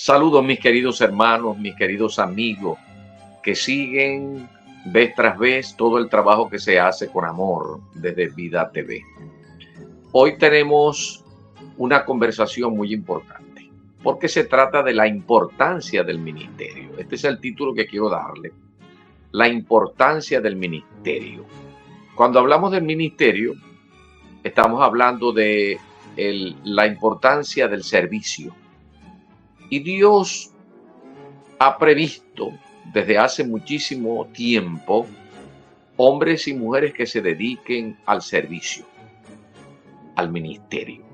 Saludos mis queridos hermanos, mis queridos amigos que siguen vez tras vez todo el trabajo que se hace con amor desde Vida TV. Hoy tenemos una conversación muy importante porque se trata de la importancia del ministerio. Este es el título que quiero darle, la importancia del ministerio. Cuando hablamos del ministerio, estamos hablando de la importancia del servicio. Y Dios ha previsto desde hace muchísimo tiempo hombres y mujeres que se dediquen al servicio, al ministerio.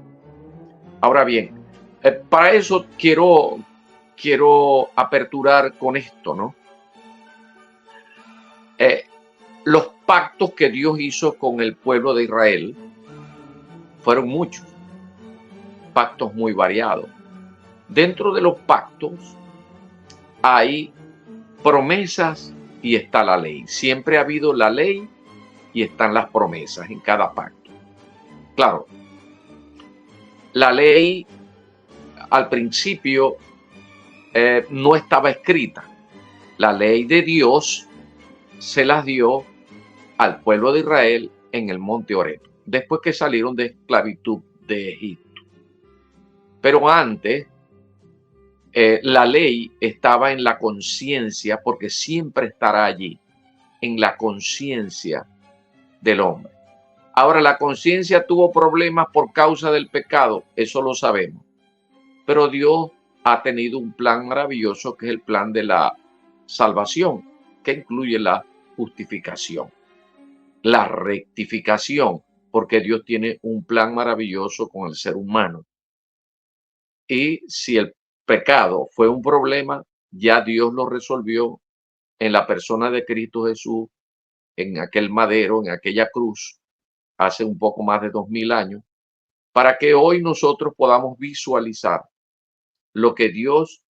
Ahora bien, para eso quiero aperturar con esto, ¿no? Los pactos que Dios hizo con el pueblo de Israel fueron muchos, pactos muy variados. Dentro de los pactos hay promesas y está la ley. Siempre ha habido la ley y están las promesas en cada pacto. Claro, la ley al principio no estaba escrita. La ley de Dios se las dio al pueblo de Israel en el monte Horeb, después que salieron de esclavitud de Egipto. Pero antes, la ley estaba en la conciencia, porque siempre estará allí, en la conciencia del hombre. Ahora, la conciencia tuvo problemas por causa del pecado, eso lo sabemos. Pero Dios ha tenido un plan maravilloso, que es el plan de la salvación, que incluye la justificación, la rectificación, porque Dios tiene un plan maravilloso con el ser humano. Y si el pecado fue un problema, ya Dios lo resolvió en la persona de Cristo Jesús, en aquel madero, en aquella cruz, hace un poco más de 2000 años, para que hoy nosotros podamos visualizar lo que Dios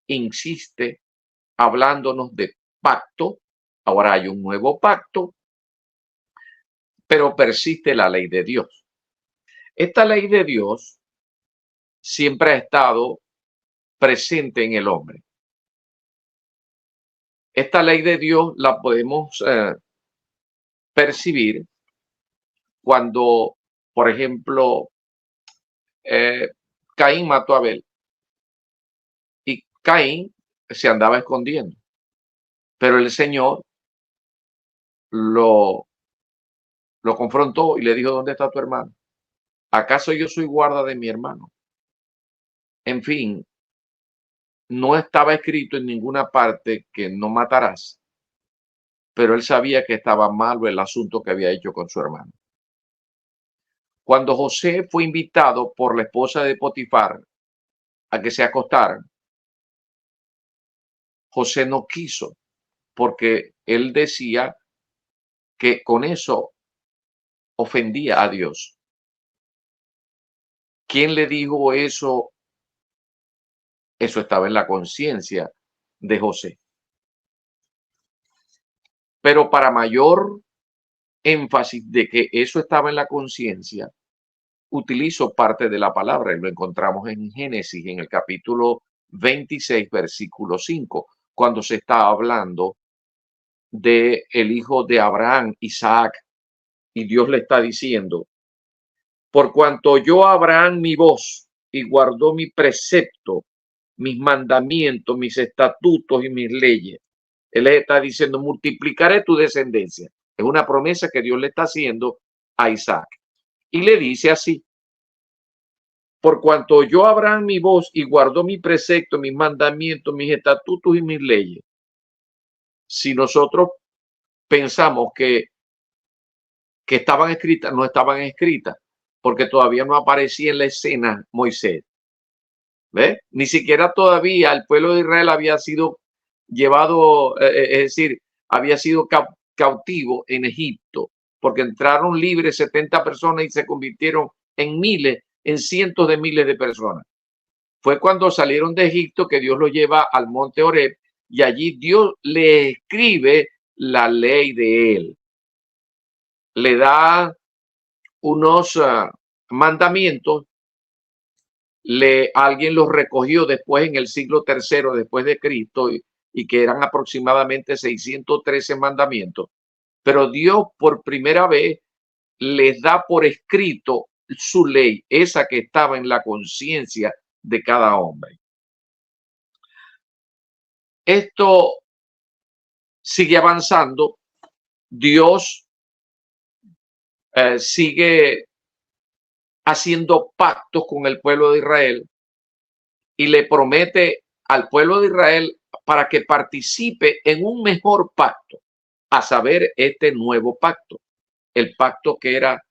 insiste hablándonos de pacto. Ahora hay un nuevo pacto, pero persiste la ley de Dios. Esta ley de Dios siempre ha estado presente en el hombre. Esta ley de Dios la podemos percibir cuando, por ejemplo, Caín mató a Abel y Caín se andaba escondiendo, pero el Señor lo confrontó y le dijo: ¿dónde está tu hermano? ¿Acaso yo soy guarda de mi hermano? En fin, no estaba escrito en ninguna parte que no matarás, pero él sabía que estaba malo el asunto que había hecho con su hermano. Cuando José fue invitado por la esposa de Potifar a que se acostaran, José no quiso, porque él decía que con eso ofendía a Dios. ¿Quién le dijo eso? Eso estaba en la conciencia de José. Pero para mayor énfasis de que eso estaba en la conciencia, utilizo parte de la palabra y lo encontramos en Génesis, en el capítulo 26, versículo 5, cuando se está hablando de el hijo de Abraham, Isaac, y Dios le está diciendo: por cuanto oyó Abraham mi voz y guardó mi precepto, mis mandamientos, mis estatutos y mis leyes. Él le está diciendo: multiplicaré tu descendencia. Es una promesa que Dios le está haciendo a Isaac. Y le dice así: por cuanto oyó Abraham mi voz y guardó mi precepto, mis mandamientos, mis estatutos y mis leyes. Si nosotros pensamos que estaban escritas, no estaban escritas, porque todavía no aparecía en la escena Moisés. ¿Ve? Ni siquiera todavía el pueblo de Israel había sido llevado, es decir, había sido cautivo en Egipto, porque entraron libres 70 personas y se convirtieron en miles, en cientos de miles de personas. Fue cuando salieron de Egipto que Dios los lleva al monte Horeb y allí Dios le escribe la ley de él. Le da unos mandamientos, alguien los recogió después en el siglo III después de Cristo y que eran aproximadamente 613 mandamientos. Pero Dios por primera vez les da por escrito su ley, esa que estaba en la conciencia de cada hombre. Esto sigue avanzando. Dios sigue haciendo pactos con el pueblo de Israel y le promete al pueblo de Israel para que participe en un mejor pacto, a saber, este nuevo pacto, el pacto que era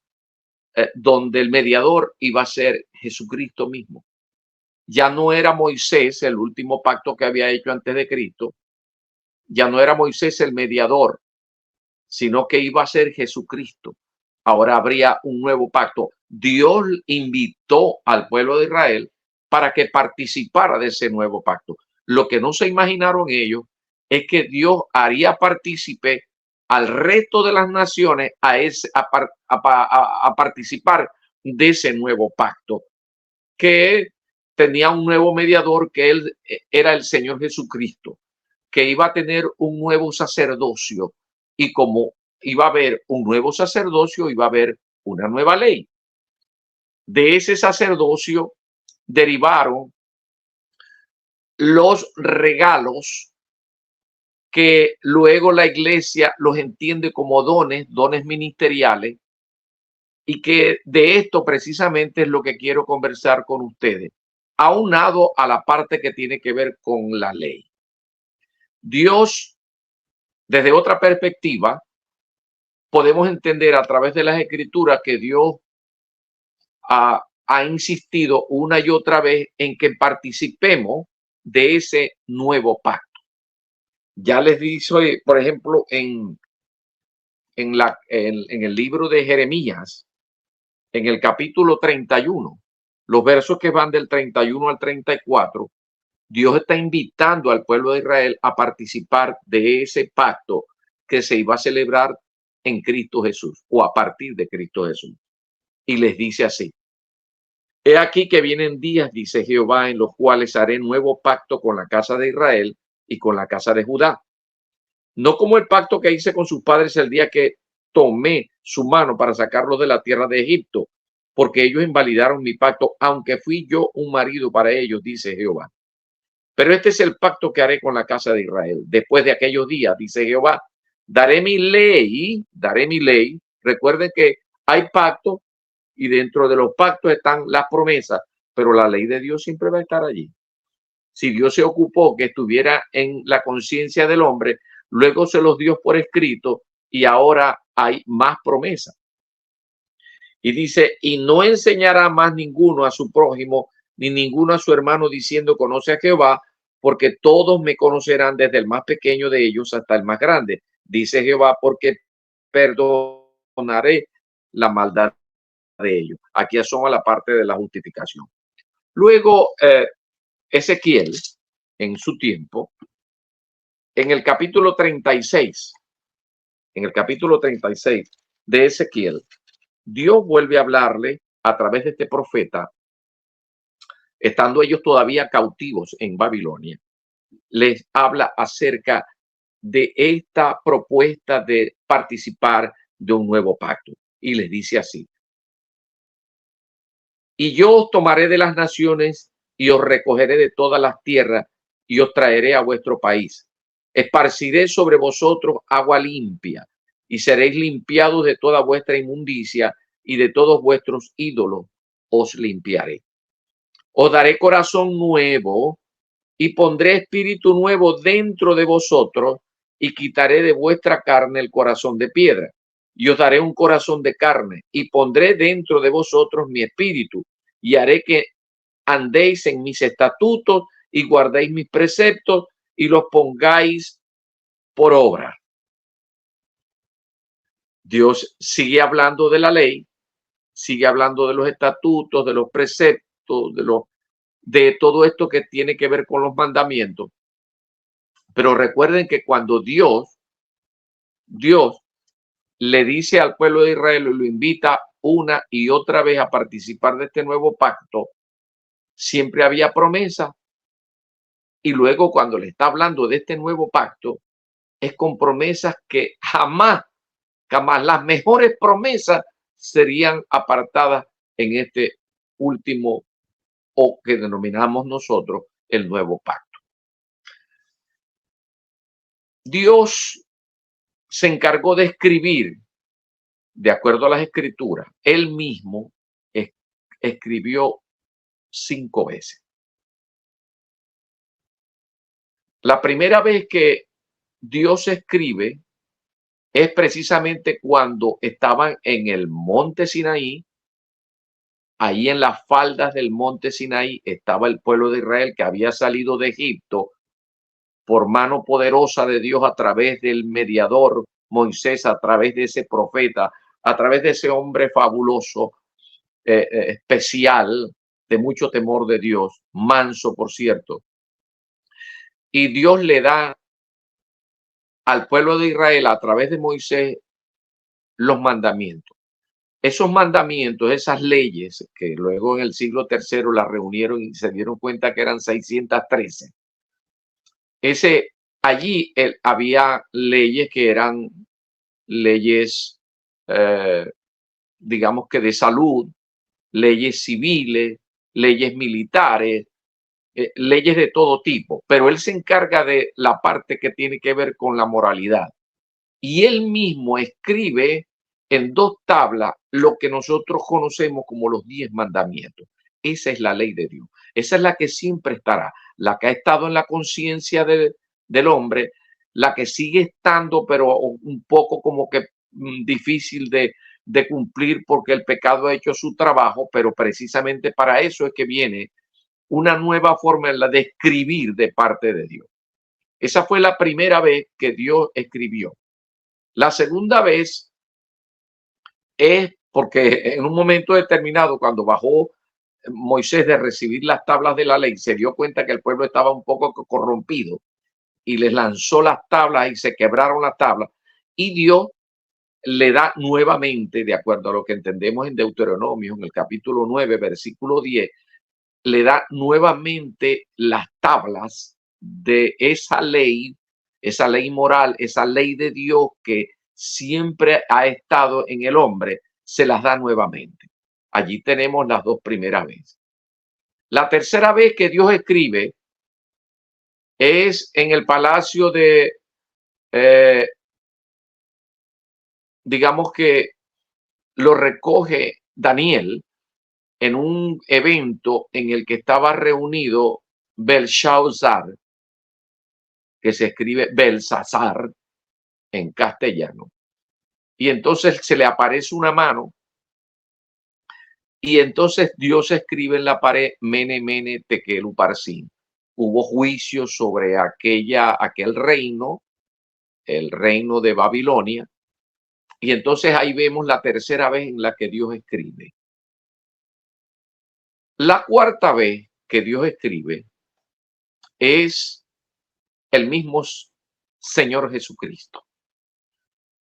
donde el mediador iba a ser Jesucristo mismo. Ya no era Moisés, el último pacto que había hecho antes de Cristo, ya no era Moisés el mediador, sino que iba a ser Jesucristo. Ahora habría un nuevo pacto. Dios invitó al pueblo de Israel para que participara de ese nuevo pacto. Lo que no se imaginaron ellos es que Dios haría partícipe al resto de las naciones a participar de ese nuevo pacto, que tenía un nuevo mediador, que él era el Señor Jesucristo, que iba a tener un nuevo sacerdocio, y como iba a haber un nuevo sacerdocio, iba a haber una nueva ley. De ese sacerdocio derivaron los regalos que luego la iglesia los entiende como dones ministeriales, y que de esto precisamente es lo que quiero conversar con ustedes, aunado a la parte que tiene que ver con la ley. Dios, desde otra perspectiva, podemos entender a través de las escrituras que Dios ha insistido una y otra vez en que participemos de ese nuevo pacto. Ya les dije, por ejemplo, en el libro de Jeremías, en el capítulo 31, los versos que van del 31 al 34, Dios está invitando al pueblo de Israel a participar de ese pacto que se iba a celebrar en Cristo Jesús, o a partir de Cristo Jesús. Y les dice así: he aquí que vienen días, dice Jehová, en los cuales haré nuevo pacto con la casa de Israel y con la casa de Judá. No como el pacto que hice con sus padres el día que tomé su mano para sacarlos de la tierra de Egipto, porque ellos invalidaron mi pacto, aunque fui yo un marido para ellos, dice Jehová. Pero este es el pacto que haré con la casa de Israel. Después de aquellos días, dice Jehová, daré mi ley. Recuerden que hay pactos y dentro de los pactos están las promesas, pero la ley de Dios siempre va a estar allí. Si Dios se ocupó que estuviera en la conciencia del hombre, luego se los dio por escrito y ahora hay más promesas. Y dice, y no enseñará más ninguno a su prójimo, ni ninguno a su hermano, diciendo, conoce a Jehová, porque todos me conocerán, desde el más pequeño de ellos hasta el más grande, dice Jehová, porque perdonaré la maldad de ellos. Aquí asoma la parte de la justificación. Luego, Ezequiel, en su tiempo, en el capítulo 36, de Ezequiel, Dios vuelve a hablarle a través de este profeta, estando ellos todavía cautivos en Babilonia. Les habla acerca de esta propuesta de participar de un nuevo pacto. Y les dice así: y yo os tomaré de las naciones y os recogeré de todas las tierras y os traeré a vuestro país. Esparciré sobre vosotros agua limpia y seréis limpiados de toda vuestra inmundicia, y de todos vuestros ídolos os limpiaré. Os daré corazón nuevo y pondré espíritu nuevo dentro de vosotros, y quitaré de vuestra carne el corazón de piedra, y os daré un corazón de carne, y pondré dentro de vosotros mi espíritu, y haré que andéis en mis estatutos y guardéis mis preceptos y los pongáis por obra. Dios sigue hablando de la ley, sigue hablando de los estatutos, de los preceptos, de todo esto que tiene que ver con los mandamientos. Pero recuerden que cuando Dios le dice al pueblo de Israel y lo invita una y otra vez a participar de este nuevo pacto, siempre había promesa, y luego cuando le está hablando de este nuevo pacto, es con promesas que jamás, jamás las mejores promesas serían apartadas en este último, o que denominamos nosotros el nuevo pacto. Dios se encargó de escribir, de acuerdo a las escrituras, él mismo escribió 5 veces. La primera vez que Dios escribe es precisamente cuando estaban en el monte Sinaí. Ahí en las faldas del monte Sinaí estaba el pueblo de Israel que había salido de Egipto por mano poderosa de Dios a través del mediador Moisés, a través de ese profeta, a través de ese hombre fabuloso, especial, de mucho temor de Dios, manso, por cierto. Y Dios le da al pueblo de Israel a través de Moisés los mandamientos. Esos mandamientos, esas leyes, que luego en el siglo III las reunieron y se dieron cuenta que eran 613. Allí había leyes que eran leyes, digamos que de salud, leyes civiles, leyes militares, leyes de todo tipo, pero él se encarga de la parte que tiene que ver con la moralidad. Y él mismo escribe en 2 tablas lo que nosotros conocemos como los 10 mandamientos. Esa es la ley de Dios. Esa es la que siempre estará, la que ha estado en la conciencia del hombre, la que sigue estando, pero un poco como que difícil de cumplir porque el pecado ha hecho su trabajo, pero precisamente para eso es que viene una nueva forma de escribir de parte de Dios. Esa fue la primera vez que Dios escribió. La segunda vez es porque en un momento determinado, cuando bajó Moisés de recibir las tablas de la ley, se dio cuenta que el pueblo estaba un poco corrompido y les lanzó las tablas y se quebraron las tablas, y Dios le da nuevamente, de acuerdo a lo que entendemos en Deuteronomio, en el capítulo 9, versículo 10, le da nuevamente las tablas de esa ley moral, esa ley de Dios que siempre ha estado en el hombre, se las da nuevamente. Allí tenemos las 2 primeras veces. La tercera vez que Dios escribe es en el palacio de, digamos que lo recoge Daniel en un evento en el que estaba reunido Belshazzar, que se escribe Belsasar en castellano. Y entonces se le aparece una mano y entonces Dios escribe en la pared Mene, Mene, Tekel, Uparsin. Hubo juicio sobre aquel reino, el reino de Babilonia. Y entonces ahí vemos la tercera vez en la que Dios escribe. La cuarta vez que Dios escribe es el mismo Señor Jesucristo.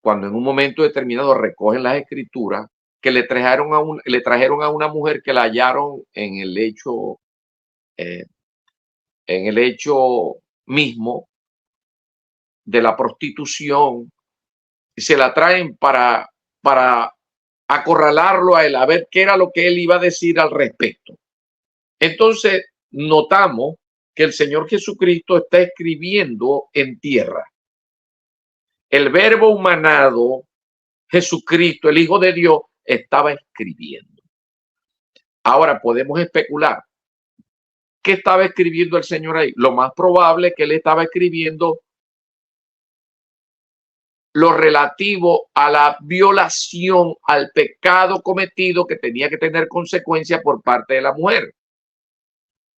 Cuando en un momento determinado recogen las escrituras, que le trajeron a una mujer que la hallaron en el hecho mismo de la prostitución, y se la traen para acorralarlo a él, a ver qué era lo que él iba a decir al respecto. Entonces notamos que el Señor Jesucristo está escribiendo en tierra. El verbo humanado, Jesucristo, el Hijo de Dios, estaba escribiendo. Ahora podemos especular. ¿Qué estaba escribiendo el Señor ahí? Lo más probable es que él estaba escribiendo lo relativo a la violación, al pecado cometido que tenía que tener consecuencia por parte de la mujer.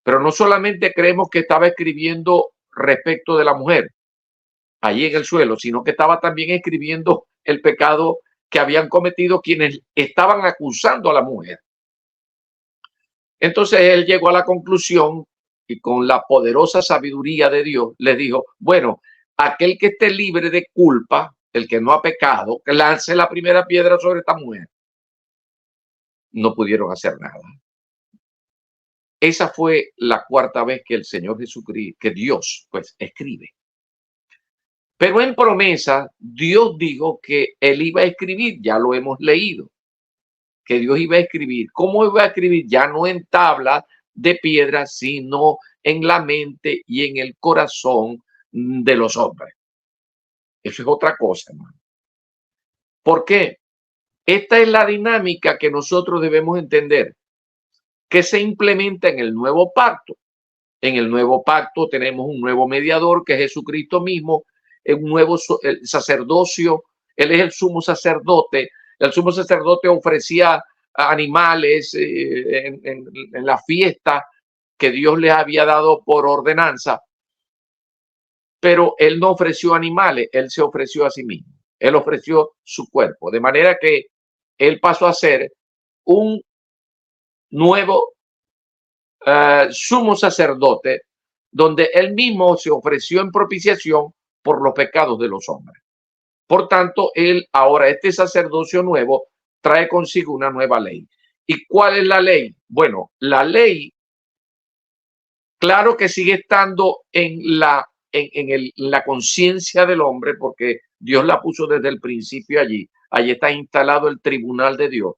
Pero no solamente creemos que estaba escribiendo respecto de la mujer allí en el suelo, sino que estaba también escribiendo el pecado que habían cometido quienes estaban acusando a la mujer. Entonces él llegó a la conclusión y con la poderosa sabiduría de Dios le dijo, bueno, aquel que esté libre de culpa, el que no ha pecado, que lance la primera piedra sobre esta mujer. No pudieron hacer nada. Esa fue la cuarta vez que el Señor Jesucristo, que Dios, pues, escribe. Pero en promesa, Dios dijo que Él iba a escribir, ya lo hemos leído, que Dios iba a escribir. ¿Cómo iba a escribir? Ya no en tabla de piedra, sino en la mente y en el corazón de los hombres. Eso es otra cosa, hermano. ¿Por qué? Esta es la dinámica que nosotros debemos entender, que se implementa en el nuevo pacto. En el nuevo pacto tenemos un nuevo mediador, que es Jesucristo mismo, un nuevo sacerdocio. Él es el sumo sacerdote. El sumo sacerdote ofrecía animales en la fiesta que Dios les había dado por ordenanza, pero él no ofreció animales, él se ofreció a sí mismo. Él ofreció su cuerpo, de manera que él pasó a ser un nuevo sumo sacerdote, donde él mismo se ofreció en propiciación por los pecados de los hombres. Por tanto, él ahora, este sacerdocio nuevo, trae consigo una nueva ley. ¿Y cuál es la ley? Bueno, la ley, claro que sigue estando en la conciencia del hombre, porque Dios la puso desde el principio allí. Allí está instalado el tribunal de Dios.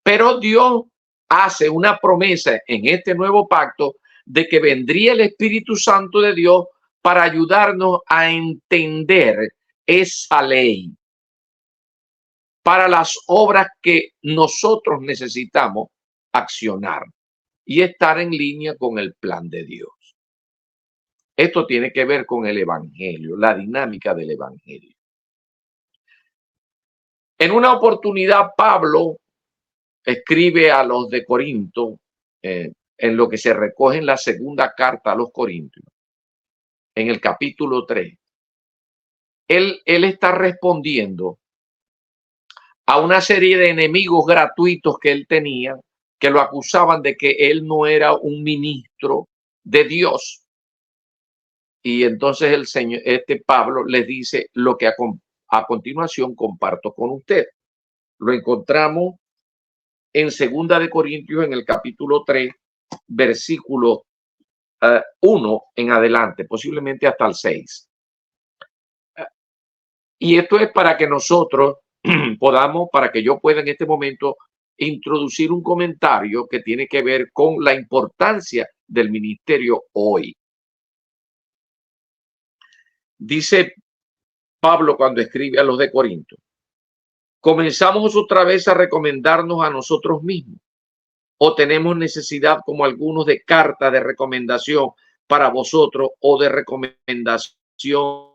Pero Dios hace una promesa en este nuevo pacto de que vendría el Espíritu Santo de Dios para ayudarnos a entender esa ley para las obras que nosotros necesitamos accionar y estar en línea con el plan de Dios. Esto tiene que ver con el Evangelio, la dinámica del Evangelio. En una oportunidad, Pablo escribe a los de Corinto, en lo que se recoge en la segunda carta a los Corintios, en el capítulo 3. Él está respondiendo a una serie de enemigos gratuitos que él tenía, que lo acusaban de que él no era un ministro de Dios. Y entonces el señor, Pablo les dice lo que a continuación comparto con usted. Lo encontramos en Segunda de Corintios, en el capítulo 3, versículo 1 en adelante, posiblemente hasta el 6. Y esto es para que nosotros podamos, para que yo pueda en este momento introducir un comentario que tiene que ver con la importancia del ministerio hoy. Dice Pablo cuando escribe a los de Corinto: ¿comenzamos otra vez a recomendarnos a nosotros mismos? ¿O tenemos necesidad, como algunos, de carta de recomendación para vosotros o de recomendación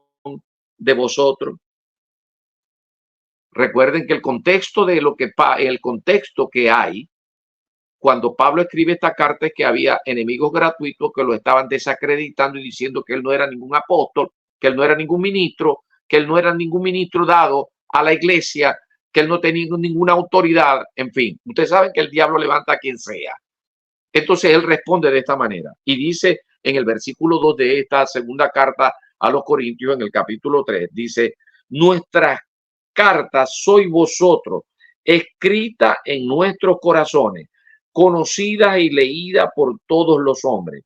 de vosotros? Recuerden que el contexto que hay cuando Pablo escribe esta carta es que había enemigos gratuitos que lo estaban desacreditando y diciendo que él no era ningún apóstol, que él no era ningún ministro, que él no era ningún ministro dado a la iglesia, que él no tenía ninguna autoridad. En fin, ustedes saben que el diablo levanta a quien sea. Entonces él responde de esta manera y dice en el versículo 2 de esta segunda carta a los Corintios, en el capítulo 3, dice: nuestras cartas sois vosotros, escrita en nuestros corazones, conocida y leída por todos los hombres,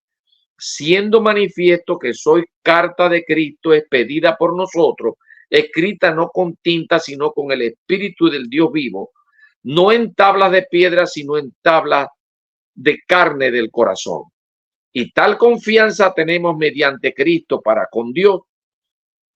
siendo manifiesto que sois carta de Cristo expedida por nosotros, escrita no con tinta, sino con el Espíritu del Dios vivo, no en tablas de piedra, sino en tablas de carne del corazón. Y tal confianza tenemos mediante Cristo para con Dios,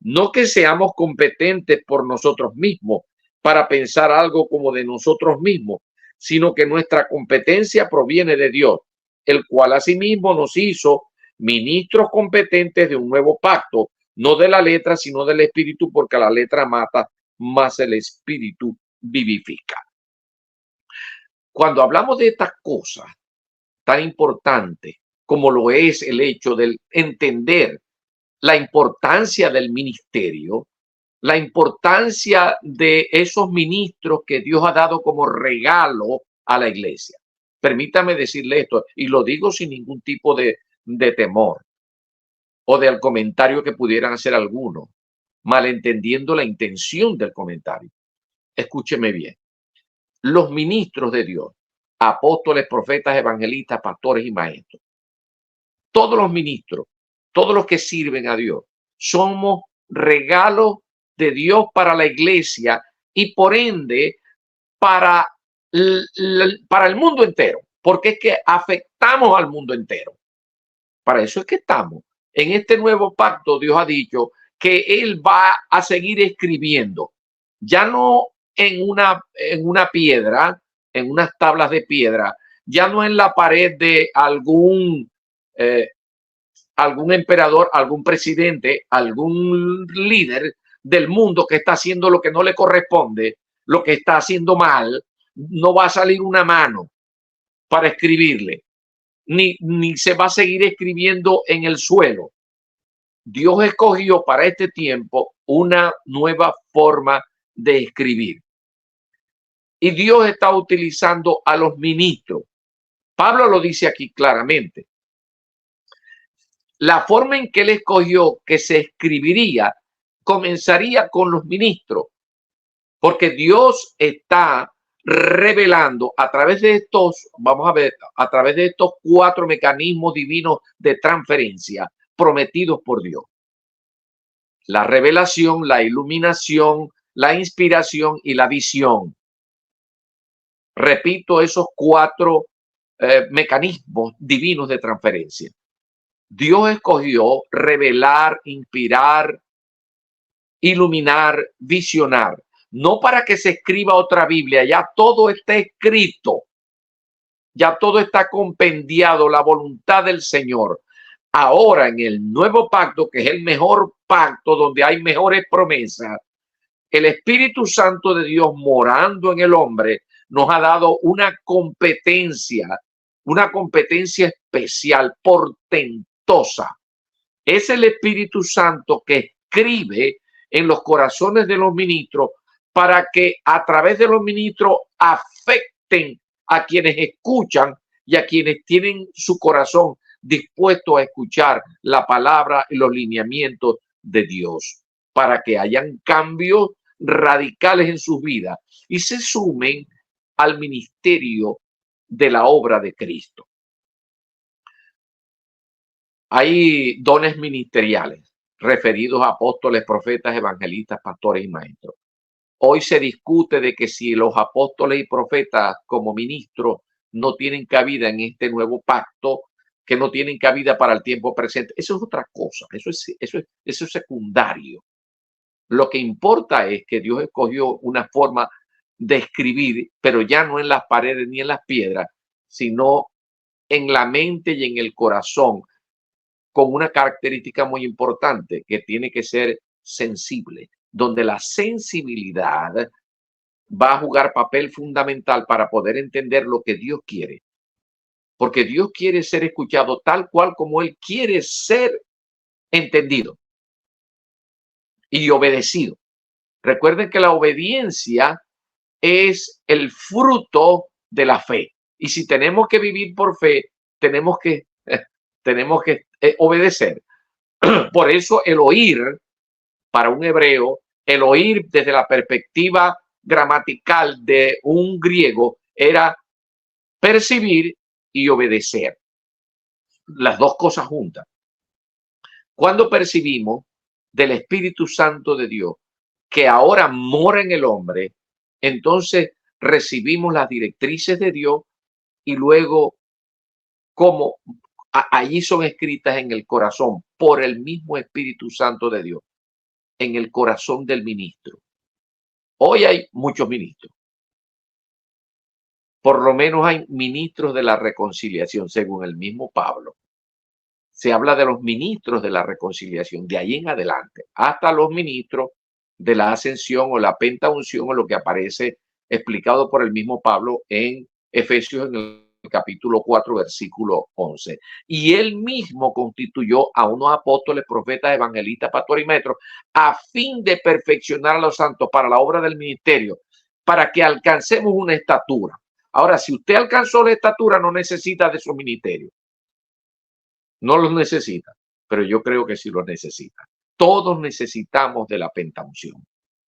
no que seamos competentes por nosotros mismos para pensar algo como de nosotros mismos, sino que nuestra competencia proviene de Dios, el cual asimismo nos hizo ministros competentes de un nuevo pacto, no de la letra, sino del espíritu, porque la letra mata, más el espíritu vivifica. Cuando hablamos de estas cosas tan importantes como lo es el hecho de entender la importancia del ministerio, la importancia de esos ministros que Dios ha dado como regalo a la iglesia. Permítame decirle esto, y lo digo sin ningún tipo de temor o del comentario que pudieran hacer algunos, malentendiendo la intención del comentario. Escúcheme bien. Los ministros de Dios, apóstoles, profetas, evangelistas, pastores y maestros. Todos los ministros, todos los que sirven a Dios, somos regalos de Dios para la iglesia y por ende para el mundo entero, porque es que afectamos al mundo entero. Para eso es que estamos. En este nuevo pacto, Dios ha dicho que Él va a seguir escribiendo, ya no en una piedra, en unas tablas de piedra, ya no en la pared de algún emperador, algún presidente, algún líder del mundo que está haciendo lo que no le corresponde, lo que está haciendo mal. No va a salir una mano para escribirle, ni se va a seguir escribiendo en el suelo. Dios escogió para este tiempo una nueva forma de escribir. Y Dios está utilizando a los ministros. Pablo lo dice aquí claramente. La forma en que él escogió que se escribiría comenzaría con los ministros, porque Dios está revelando a través de estos, vamos a ver, a través de estos 4 mecanismos divinos de transferencia prometidos por Dios. La revelación, la iluminación, la inspiración y la visión. Repito, esos 4 mecanismos divinos de transferencia. Dios escogió revelar, inspirar, iluminar, visionar. No para que se escriba otra Biblia, ya todo está escrito. Ya todo está compendiado, la voluntad del Señor. Ahora en el nuevo pacto, que es el mejor pacto, donde hay mejores promesas, el Espíritu Santo de Dios morando en el hombre nos ha dado una competencia especial, portentosa. Es el Espíritu Santo que escribe en los corazones de los ministros para que a través de los ministros afecten a quienes escuchan y a quienes tienen su corazón dispuesto a escuchar la palabra y los lineamientos de Dios, para que hayan cambios radicales en sus vidas y se sumen al ministerio de la obra de Cristo. Hay dones ministeriales referidos a apóstoles, profetas, evangelistas, pastores y maestros. Hoy se discute de que si los apóstoles y profetas como ministros no tienen cabida en este nuevo pacto, que no tienen cabida para el tiempo presente. Eso es otra cosa, eso es secundario. Lo que importa es que Dios escogió una forma de escribir, pero ya no en las paredes ni en las piedras, sino en la mente y en el corazón, con una característica muy importante que tiene que ser sensible, donde la sensibilidad va a jugar papel fundamental para poder entender lo que Dios quiere. Porque Dios quiere ser escuchado tal cual como Él quiere ser entendido y obedecido. Recuerden que la obediencia es el fruto de la fe. Y si tenemos que vivir por fe, tenemos que obedecer. Por eso el oír, para un hebreo, el oír desde la perspectiva gramatical de un griego era percibir y obedecer. Las dos cosas juntas. Cuando percibimos del Espíritu Santo de Dios que ahora mora en el hombre, entonces recibimos las directrices de Dios y luego como allí son escritas en el corazón por el mismo Espíritu Santo de Dios, en el corazón del ministro. Hoy hay muchos ministros. Por lo menos hay ministros de la reconciliación, según el mismo Pablo. Se habla de los ministros de la reconciliación, de ahí en adelante, hasta los ministros de la ascensión o la pentaunción, o lo que aparece explicado por el mismo Pablo en Efesios en el capítulo 4, versículo 11. Y él mismo constituyó a unos apóstoles, profetas, evangelistas, pastores y maestros, a fin de perfeccionar a los santos para la obra del ministerio, para que alcancemos una estatura. Ahora, si usted alcanzó la estatura, no necesita de su ministerio. No los necesita, pero yo creo que sí los necesita. Todos necesitamos de la pentaunción,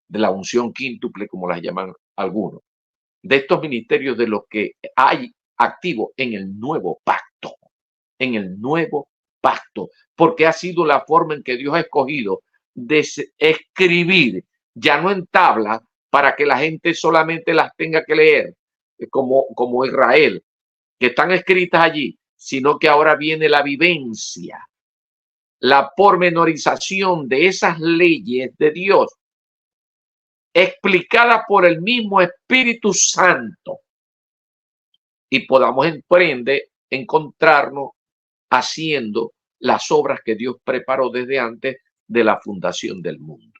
de la unción quíntuple, como las llaman algunos, de estos ministerios de los que hay activo en el nuevo pacto, en el nuevo pacto, porque ha sido la forma en que Dios ha escogido de escribir, ya no en tabla, para que la gente solamente las tenga que leer, como Israel, que están escritas allí, sino que ahora viene la vivencia, la pormenorización de esas leyes de Dios, explicada por el mismo Espíritu Santo, y podamos encontrarnos haciendo las obras que Dios preparó desde antes de la fundación del mundo.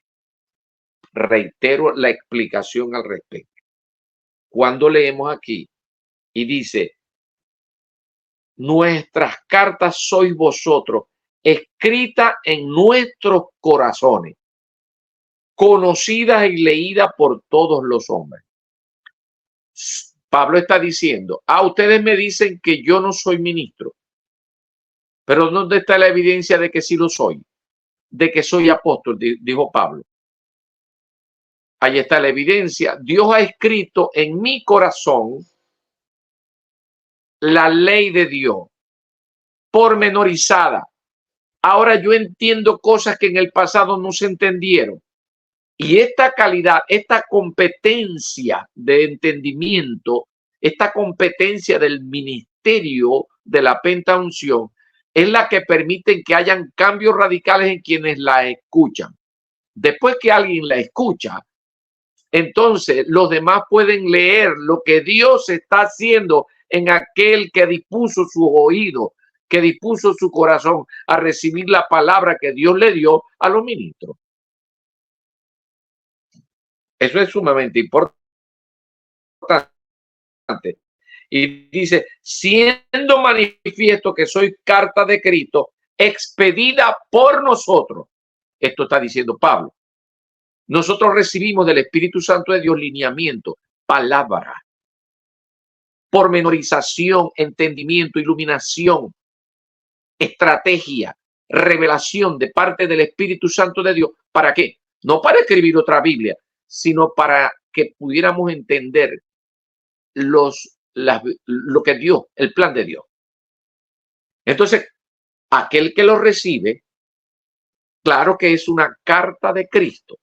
Reitero la explicación al respecto. Cuando leemos aquí y dice, nuestras cartas sois vosotros, escritas en nuestros corazones, conocidas y leídas por todos los hombres. Pablo está diciendo, ustedes me dicen que yo no soy ministro, pero ¿dónde está la evidencia de que sí lo soy? De que soy apóstol, dijo Pablo. Ahí está la evidencia. Dios ha escrito en mi corazón la ley de Dios, pormenorizada. Ahora yo entiendo cosas que en el pasado no se entendieron. Y esta calidad, esta competencia de entendimiento, esta competencia del ministerio de la pentaunción, es la que permite que hayan cambios radicales en quienes la escuchan. Después que alguien la escucha, entonces los demás pueden leer lo que Dios está haciendo en aquel que dispuso su oído, que dispuso su corazón a recibir la palabra que Dios le dio a los ministros. Eso es sumamente importante. Y dice, siendo manifiesto que soy carta de Cristo, expedida por nosotros. Esto está diciendo Pablo. Nosotros recibimos del Espíritu Santo de Dios lineamiento, palabra, pormenorización, entendimiento, iluminación, estrategia, revelación de parte del Espíritu Santo de Dios. ¿Para qué? No para escribir otra Biblia, sino para que pudiéramos entender lo que Dios, el plan de Dios. Entonces, aquel que lo recibe, claro que es una carta de Cristo,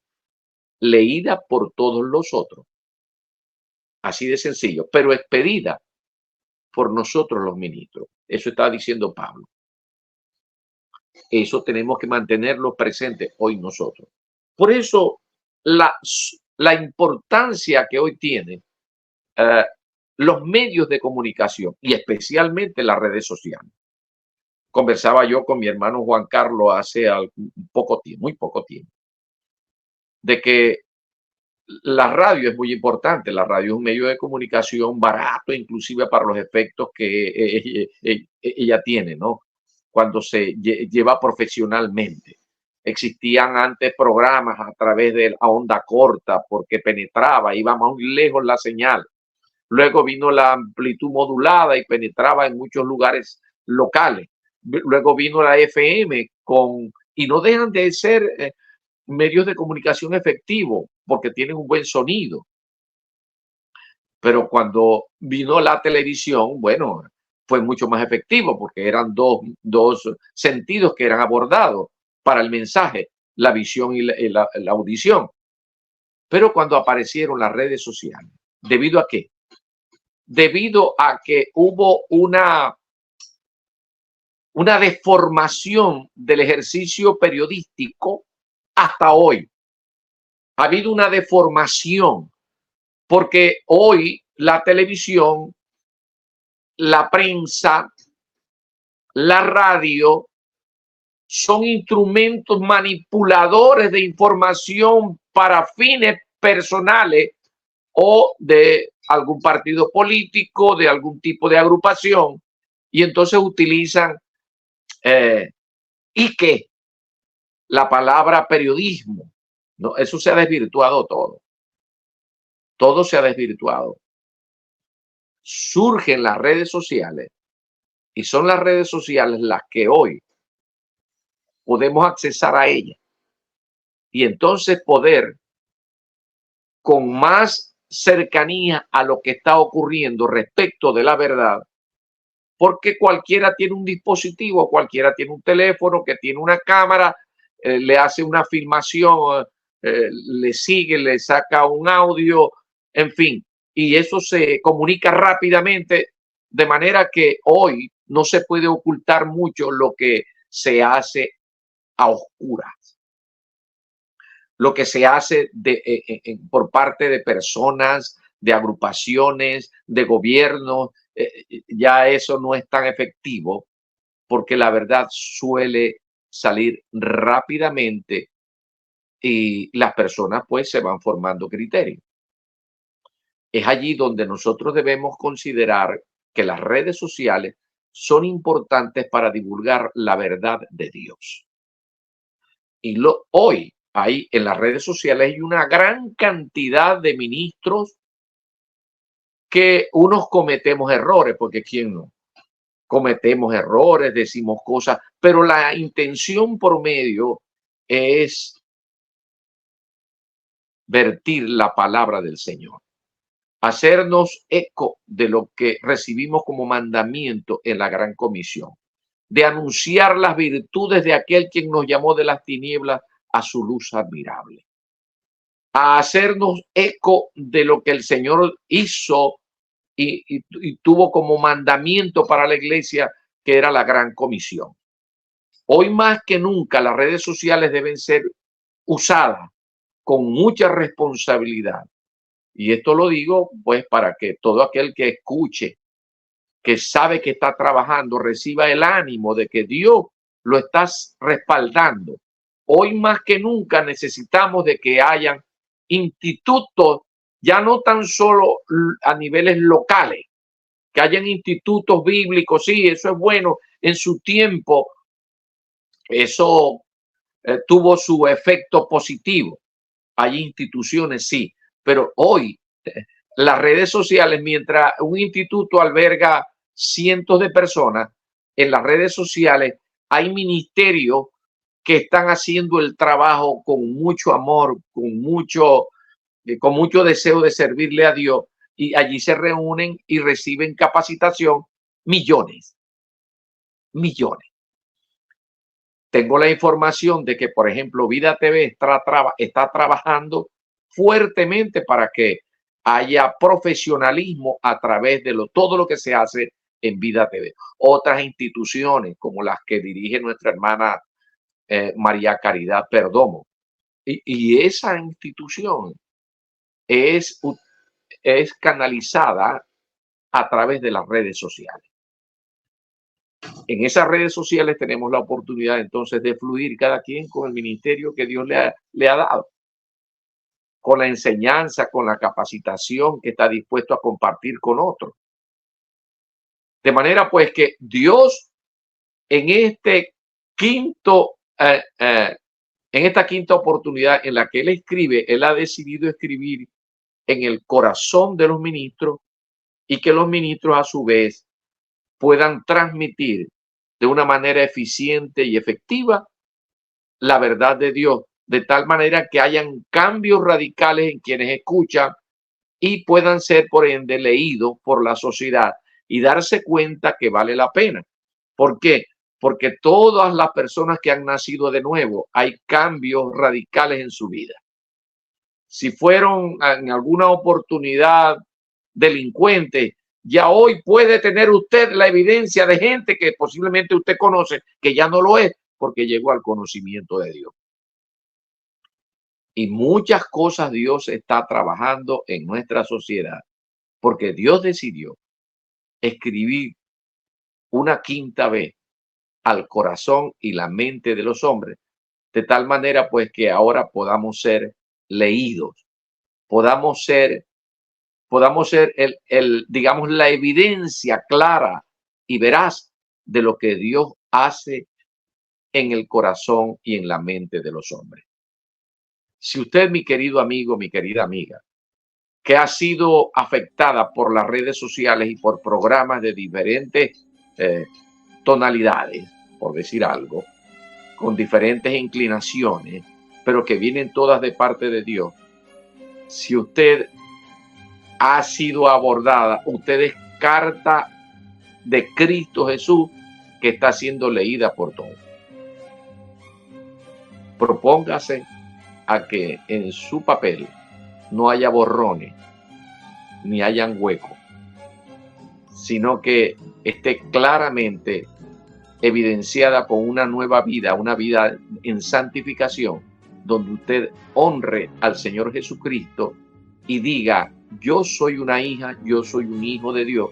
leída por todos los otros. Así de sencillo, pero expedida por nosotros los ministros. Eso está diciendo Pablo. Eso tenemos que mantenerlo presente hoy nosotros. Por eso, la importancia que hoy tienen los medios de comunicación y especialmente las redes sociales. Conversaba yo con mi hermano Juan Carlos hace muy poco tiempo, de que la radio es muy importante. La radio es un medio de comunicación barato, inclusive para los efectos que ella tiene, ¿no? Cuando se lleva profesionalmente. Existían antes programas a través de la onda corta porque penetraba, iba más lejos la señal. Luego vino la amplitud modulada y penetraba en muchos lugares locales. Luego vino la FM y no dejan de ser medios de comunicación efectivos porque tienen un buen sonido. Pero cuando vino la televisión, bueno, fue mucho más efectivo porque eran dos sentidos que eran abordados para el mensaje, la visión y la audición. Pero cuando aparecieron las redes sociales, ¿debido a qué? Debido a que hubo una deformación del ejercicio periodístico hasta hoy. Ha habido una deformación porque hoy la televisión, la prensa, la radio son instrumentos manipuladores de información para fines personales o de algún partido político, de algún tipo de agrupación, y entonces utilizan y que la palabra periodismo, ¿no? Eso se ha desvirtuado todo. Todo se ha desvirtuado. Surgen las redes sociales y son las redes sociales las que hoy podemos accesar a ellas y entonces poder con más cercanía a lo que está ocurriendo respecto de la verdad, porque cualquiera tiene un dispositivo, cualquiera tiene un teléfono que tiene una cámara, le hace una filmación, le sigue, le saca un audio, en fin, y eso se comunica rápidamente, de manera que hoy no se puede ocultar mucho lo que se hace a oscuras, lo que se hace por parte de personas, de agrupaciones, de gobiernos. Ya eso no es tan efectivo porque la verdad suele salir rápidamente y las personas pues se van formando criterios. Es allí donde nosotros debemos considerar que las redes sociales son importantes para divulgar la verdad de Dios. Y hoy hay en las redes sociales hay una gran cantidad de ministros que unos cometemos errores, porque ¿quién no? Cometemos errores, decimos cosas, pero la intención por medio es vertir la palabra del Señor, hacernos eco de lo que recibimos como mandamiento en la gran comisión, de anunciar las virtudes de aquel quien nos llamó de las tinieblas a su luz admirable, a hacernos eco de lo que el Señor hizo y tuvo como mandamiento para la iglesia, que era la gran comisión. Hoy más que nunca las redes sociales deben ser usadas con mucha responsabilidad. Y esto lo digo pues para que todo aquel que escuche, que sabe que está trabajando, reciba el ánimo de que Dios lo está respaldando. Hoy más que nunca necesitamos de que hayan institutos, ya no tan solo a niveles locales, que hayan institutos bíblicos, sí, eso es bueno. En su tiempo, eso tuvo su efecto positivo. Hay instituciones, sí, pero hoy las redes sociales, mientras un instituto alberga cientos de personas, en las redes sociales hay ministerios que están haciendo el trabajo con mucho amor, con mucho deseo de servirle a Dios, y allí se reúnen y reciben capacitación millones. Tengo la información de que, por ejemplo, Vida TV está trabajando fuertemente para que haya profesionalismo a través de todo lo que se hace en Vida TV. Otras instituciones como las que dirige nuestra hermana María Caridad Perdomo. Y esa institución es canalizada a través de las redes sociales. En esas redes sociales tenemos la oportunidad entonces de fluir cada quien con el ministerio que Dios le ha dado, con la enseñanza, con la capacitación que está dispuesto a compartir con otros. De manera pues que Dios en esta quinta oportunidad en la que Él escribe, Él ha decidido escribir en el corazón de los ministros y que los ministros a su vez puedan transmitir de una manera eficiente y efectiva la verdad de Dios, de tal manera que hayan cambios radicales en quienes escuchan y puedan ser por ende leídos por la sociedad y darse cuenta que vale la pena. ¿Por qué? Porque todas las personas que han nacido de nuevo, hay cambios radicales en su vida. Si fueron en alguna oportunidad delincuentes, ya hoy puede tener usted la evidencia de gente que posiblemente usted conoce que ya no lo es porque llegó al conocimiento de Dios. Y muchas cosas Dios está trabajando en nuestra sociedad porque Dios decidió escribir una quinta vez al corazón y la mente de los hombres, de tal manera pues que ahora podamos ser leídos, podamos ser digamos, la evidencia clara y veraz de lo que Dios hace en el corazón y en la mente de los hombres. Si usted, mi querido amigo, mi querida amiga, que ha sido afectada por las redes sociales y por programas de diferentes tonalidades, por decir algo, con diferentes inclinaciones, pero que vienen todas de parte de Dios, si usted ha sido abordada. Usted es carta de Cristo Jesús que está siendo leída por todos. Propóngase a que en su papel no haya borrones ni hayan huecos, sino que esté claramente evidenciada con una nueva vida, una vida en santificación, donde usted honre al Señor Jesucristo y diga: yo soy una hija, yo soy un hijo de Dios,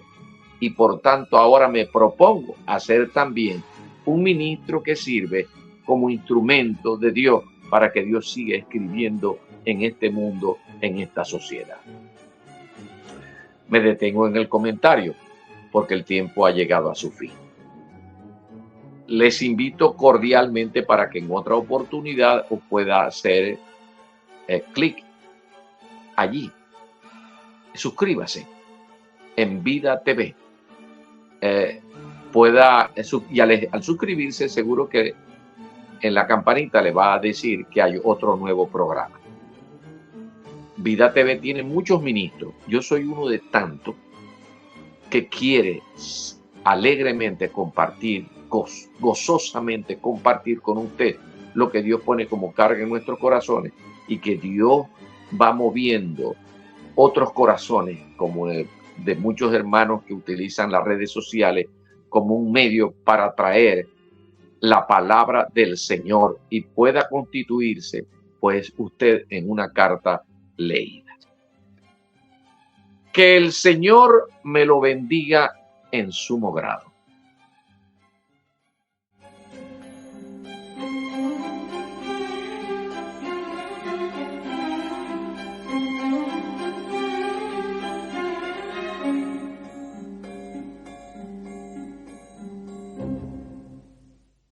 y por tanto ahora me propongo a ser también un ministro que sirve como instrumento de Dios para que Dios siga escribiendo en este mundo, en esta sociedad. Me detengo en el comentario porque el tiempo ha llegado a su fin. Les invito cordialmente para que en otra oportunidad os pueda hacer clic allí. Suscríbase en Vida TV. Al suscribirse, seguro que en la campanita le va a decir que hay otro nuevo programa. Vida TV tiene muchos ministros. Yo soy uno de tantos que quiere alegremente compartir, gozosamente compartir con usted lo que Dios pone como carga en nuestros corazones, y que Dios va moviendo otros corazones, como de muchos hermanos que utilizan las redes sociales como un medio para traer la palabra del Señor y pueda constituirse, pues, usted en una carta leída. Que el Señor me lo bendiga en sumo grado.